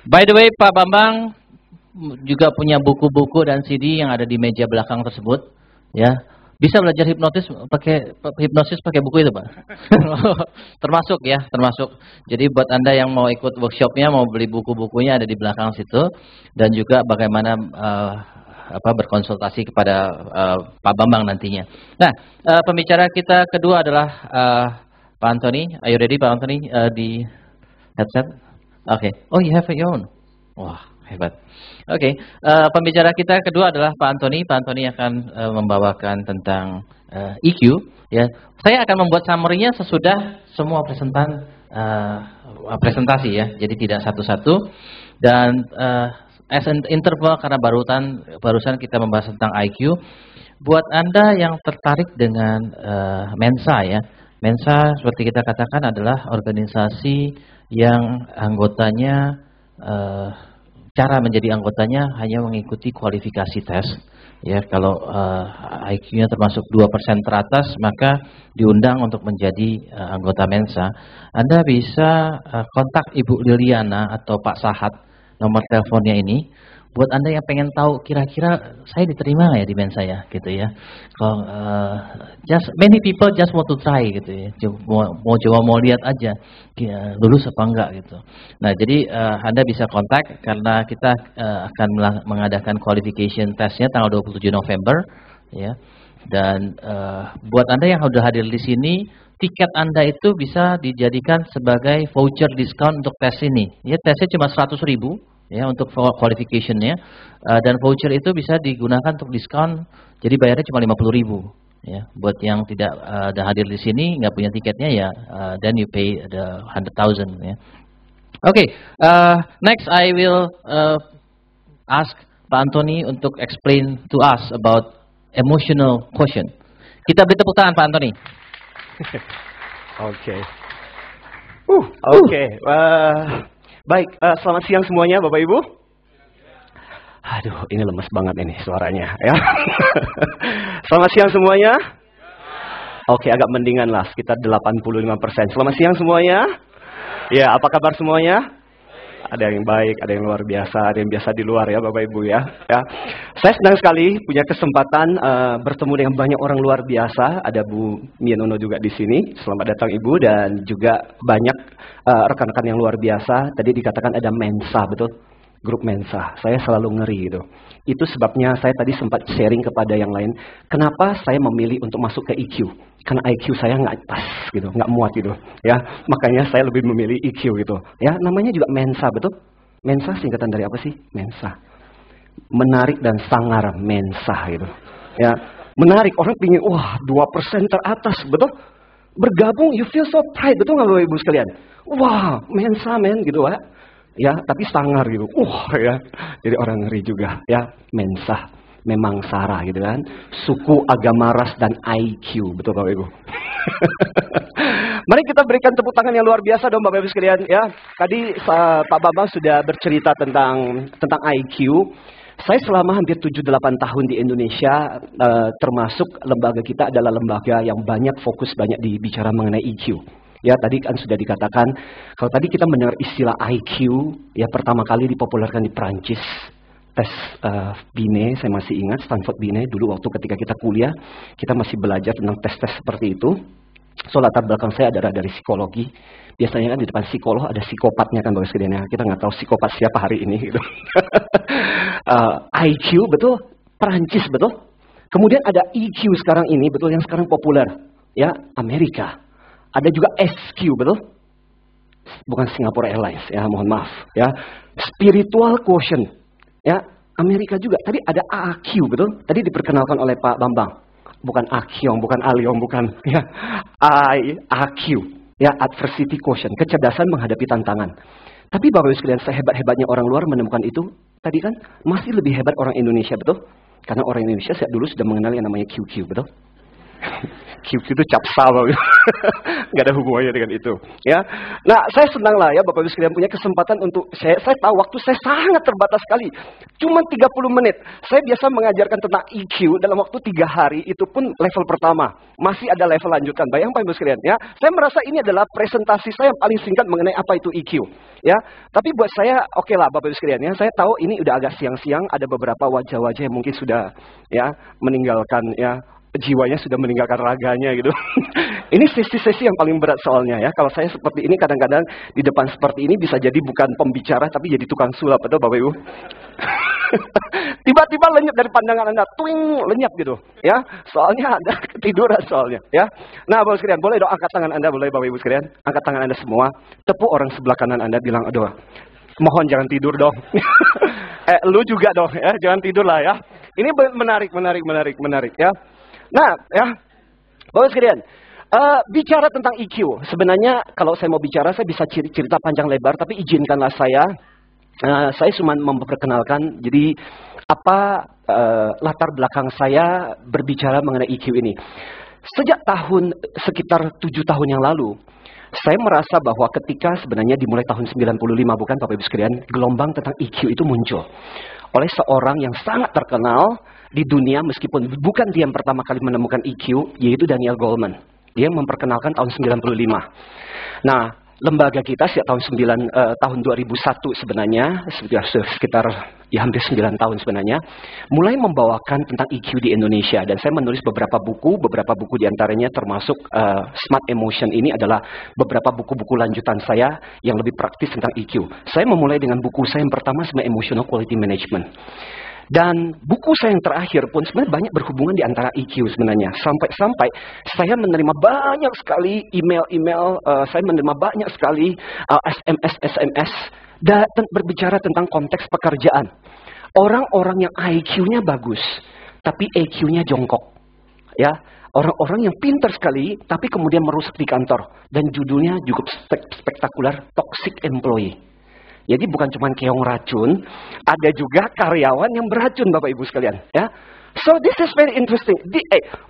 By the way, Pak Bambang juga punya buku-buku dan CD yang ada di meja belakang tersebut. Ya, bisa belajar hipnosis pakai buku itu, Pak. Termasuk ya, termasuk. Jadi buat Anda yang mau ikut workshopnya, mau beli buku-bukunya ada di belakang situ, dan juga bagaimana berkonsultasi kepada Pak Bambang nantinya. Nah, pembicara kita kedua adalah Pak Anthony. Are you ready, Pak Anthony? Di headset? Oke. Oh, you have your own. Wah, hebat. Oke. Pembicara kita kedua adalah Pak Anthony. Pak Anthony akan membawakan tentang EQ. Ya, saya akan membuat summary-nya sesudah semua presentasi ya. Jadi tidak satu-satu. Dan as an interval karena barusan kita membahas tentang IQ. Buat Anda yang tertarik dengan Mensa ya. Mensa seperti kita katakan adalah organisasi yang anggotanya, cara menjadi anggotanya hanya mengikuti kualifikasi tes. Ya, kalau IQ-nya termasuk 2% teratas, maka diundang untuk menjadi anggota Mensa. Anda bisa kontak Ibu Liliana atau Pak Sahat, nomor teleponnya ini. Buat Anda yang pengen tahu kira-kira saya diterima nggak ya di Mensa ya, gitu ya. Kalau many people just want to try gitu ya, mau lihat aja lulus apa enggak gitu. Nah, jadi Anda bisa kontak karena kita akan mengadakan qualification testnya tanggal 27 November ya. Dan buat Anda yang sudah hadir di sini, tiket Anda itu bisa dijadikan sebagai voucher diskon untuk tes ini. Ya, tesnya cuma 100.000 ya untuk qualification-nya, dan voucher itu bisa digunakan untuk diskon, jadi bayarnya cuma 50.000 ya. Buat yang tidak ada hadir di sini, nggak punya tiketnya ya, then you pay the 100,000 ya. Oke, next I will ask Pak Anthony untuk explain to us about emotional quotient. Kita beri tepuk tangan Pak Anthony. Oke. Oke. Baik, selamat siang semuanya Bapak Ibu. Aduh, ini lemes banget ini suaranya ya. Selamat siang semuanya. Oke, agak mendingan lah, sekitar 85%. Selamat siang semuanya. Ya, apa kabar semuanya? Ada yang baik, ada yang luar biasa, ada yang biasa di luar ya Bapak Ibu ya. Saya senang sekali punya kesempatan bertemu dengan banyak orang luar biasa. Ada Bu Mianono juga di sini. Selamat datang Ibu, dan juga banyak rekan-rekan yang luar biasa. Tadi dikatakan ada Mensa, betul? Grup Mensa. Saya selalu ngeri gitu. Itu sebabnya saya tadi sempat sharing kepada yang lain. Kenapa saya memilih untuk masuk ke EQ? Karena IQ saya nggak pas gitu, nggak muat gitu. Ya, makanya saya lebih memilih EQ gitu. Ya, namanya juga Mensa, betul? Mensa singkatan dari apa sih? Mensa. Menarik dan sangar Mensa gitu. Ya, menarik. Orang pingin, wah 2% teratas, betul? Bergabung, you feel so pride, betul nggak Bapak Ibu sekalian? Wah, Mensa men gitu, Pak. Ya, tapi sangar gitu. Ya. Jadi orang ngeri juga, ya. Mensa. Memang Sarah gitu kan. Suku, agama, ras, dan IQ. Betul Bapak Ibu? Mari kita berikan tepuk tangan yang luar biasa dong Bapak Ibu sekalian. Ya, tadi Pak Bambang sudah bercerita tentang IQ. Saya selama hampir 7-8 tahun di Indonesia, termasuk lembaga kita adalah lembaga yang banyak fokus banyak dibicara mengenai EQ. Ya, tadi kan sudah dikatakan, kalau tadi kita mendengar istilah IQ, ya pertama kali dipopulerkan di Prancis. Tes Binet, saya masih ingat, Stanford Binet, dulu waktu ketika kita kuliah, kita masih belajar tentang tes-tes seperti itu. So, latar belakang saya adalah dari psikologi. Biasanya kan di depan psikolog ada psikopatnya kan Bapak sekalian ya. Kita nggak tahu psikopat siapa hari ini gitu. IQ, betul? Perancis, betul? Kemudian ada EQ sekarang ini, betul, yang sekarang populer. Ya, Amerika. Ada juga SQ, betul? Bukan Singapore Airlines, ya mohon maaf. Ya, spiritual quotient. Ya, Amerika juga. Tadi ada AQ, betul? Tadi diperkenalkan oleh Pak Bambang. Bukan Akyong, bukan Aliong, bukan. Ya, AQ. Ya, adversity quotient. Kecerdasan menghadapi tantangan. Tapi Bapak Ibu sekalian, sehebat-hebatnya orang luar menemukan itu, tadi kan masih lebih hebat orang Indonesia, betul? Karena orang Indonesia sejak dulu sudah mengenal yang namanya QQ, betul? QQ itu capsa, nggak ada hubungannya dengan itu. Ya, nah saya senang lah ya Bapak Ibu sekalian punya kesempatan untuk saya tahu waktu saya sangat terbatas sekali, cuma 30 menit. Saya biasa mengajarkan tentang EQ dalam waktu 3 hari, itu pun level pertama. Masih ada level lanjutan. Bayang Bapak Ibu sekalian ya. Saya merasa ini adalah presentasi saya yang paling singkat mengenai apa itu EQ. Ya, tapi buat saya oke lah Bapak Ibu sekalian ya. Saya tahu ini udah agak siang-siang, ada beberapa wajah-wajah yang mungkin sudah ya meninggalkan ya. Jiwanya sudah meninggalkan raganya gitu. Ini sesi-sesi yang paling berat soalnya ya. Kalau saya seperti ini kadang-kadang di depan seperti ini bisa jadi bukan pembicara tapi jadi tukang sulap, betul Bapak Ibu? Tiba-tiba lenyap dari pandangan Anda, twing, lenyap gitu ya. Soalnya Anda ketiduran soalnya ya. Nah Bapak sekalian, boleh dong angkat tangan Anda, boleh Bapak Ibu sekalian? Angkat tangan Anda semua. Tepuk orang sebelah kanan Anda, bilang, aduh, mohon jangan tidur dong. Lu juga dong ya, jangan tidur lah ya. Ini menarik ya. Nah, ya, Bapak sekalian, bicara tentang EQ, sebenarnya kalau saya mau bicara, saya bisa cerita panjang lebar, tapi izinkanlah saya cuma memperkenalkan, jadi apa latar belakang saya berbicara mengenai EQ ini. Sejak sekitar 7 tahun yang lalu, saya merasa bahwa ketika sebenarnya dimulai tahun 95, bukan Bapak Ibu sekalian, gelombang tentang EQ itu muncul oleh seorang yang sangat terkenal di dunia, meskipun bukan dia yang pertama kali menemukan EQ, yaitu Daniel Goleman. Dia memperkenalkan tahun 95. Nah, lembaga kita sejak tahun 2001 sebenarnya, sekitar ya hampir 9 tahun sebenarnya, mulai membawakan tentang EQ di Indonesia. Dan saya menulis beberapa buku diantaranya termasuk Smart Emotion. Ini adalah beberapa buku-buku lanjutan saya yang lebih praktis tentang EQ. Saya memulai dengan buku saya yang pertama, Smart Emotional Quality Management. Dan buku saya yang terakhir pun sebenarnya banyak berhubungan di antara EQ sebenarnya. Sampai-sampai saya menerima banyak sekali email-email, saya menerima banyak sekali SMS dan berbicara tentang konteks pekerjaan. Orang-orang yang IQ-nya bagus, tapi EQ-nya jongkok. Ya, orang-orang yang pintar sekali, tapi kemudian merusak di kantor. Dan judulnya cukup spektakuler, Toxic Employee. Jadi bukan cuma keong racun, ada juga karyawan yang beracun Bapak Ibu sekalian. Ya, so this is very interesting.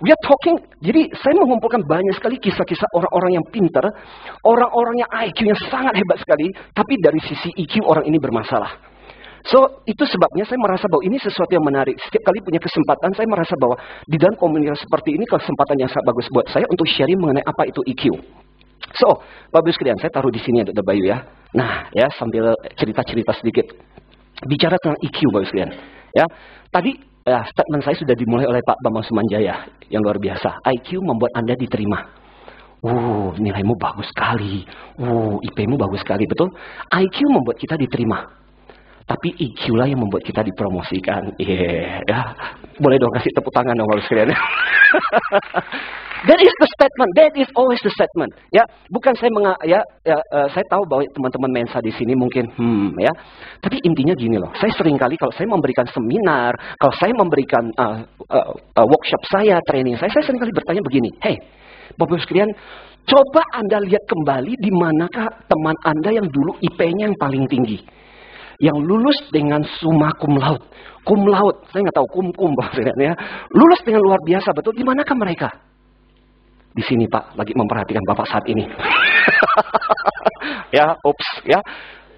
We are talking. Jadi saya mengumpulkan banyak sekali kisah-kisah orang-orang yang pintar, orang-orang yang IQ-nya sangat hebat sekali, tapi dari sisi EQ orang ini bermasalah. So itu sebabnya saya merasa bahwa ini sesuatu yang menarik. Setiap kali punya kesempatan, saya merasa bahwa di dalam komunitas seperti ini kesempatan yang sangat bagus buat saya untuk sharing mengenai apa itu EQ. So, Bapak Ibu sekalian, saya taruh di sini ya, Dr. Bayu ya. Nah, ya sambil cerita-cerita sedikit. Bicara tentang EQ, Bapak Ibu sekalian. Ya, tadi statement saya sudah dimulai oleh Pak Bambang Sumanjaya yang luar biasa. IQ membuat Anda diterima. Nilaimu bagus sekali. IP-mu bagus sekali, betul? IQ membuat kita diterima. Tapi EQ lah yang membuat kita dipromosikan. Ya. Boleh dong kasih tepuk tangan dong Bapak Ibu sekalian. That is the statement. That is always the statement. Ya, bukan saya saya tahu bahwa teman-teman Mensa di sini mungkin ya. Tapi intinya gini loh. Saya sering kali kalau saya memberikan seminar, kalau saya memberikan workshop saya, training saya sering kali bertanya begini. Hey, Bapak Ibu sekalian, coba Anda lihat kembali di manakah teman Anda yang dulu IP-nya yang paling tinggi. Yang lulus dengan summa cum laude. Cum laude, saya nggak tahu cum Bapak sekalian ya. Lulus dengan luar biasa, betul. Di manakah mereka? Di sini Pak, lagi memperhatikan Bapak saat ini. Ya, ya.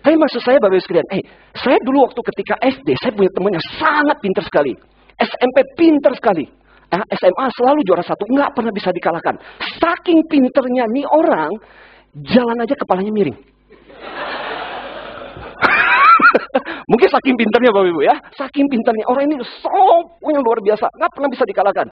Tapi maksud saya Bapak Ibu sekalian, saya dulu waktu ketika SD, saya punya teman yang sangat pintar sekali. SMP pintar sekali. SMA selalu juara 1, nggak pernah bisa dikalahkan. Saking pinternya nih orang, jalan aja kepalanya miring. Mungkin saking pintarnya Bapak Ibu ya. Saking pintarnya orang ini punya luar biasa, nggak pernah bisa dikalahkan.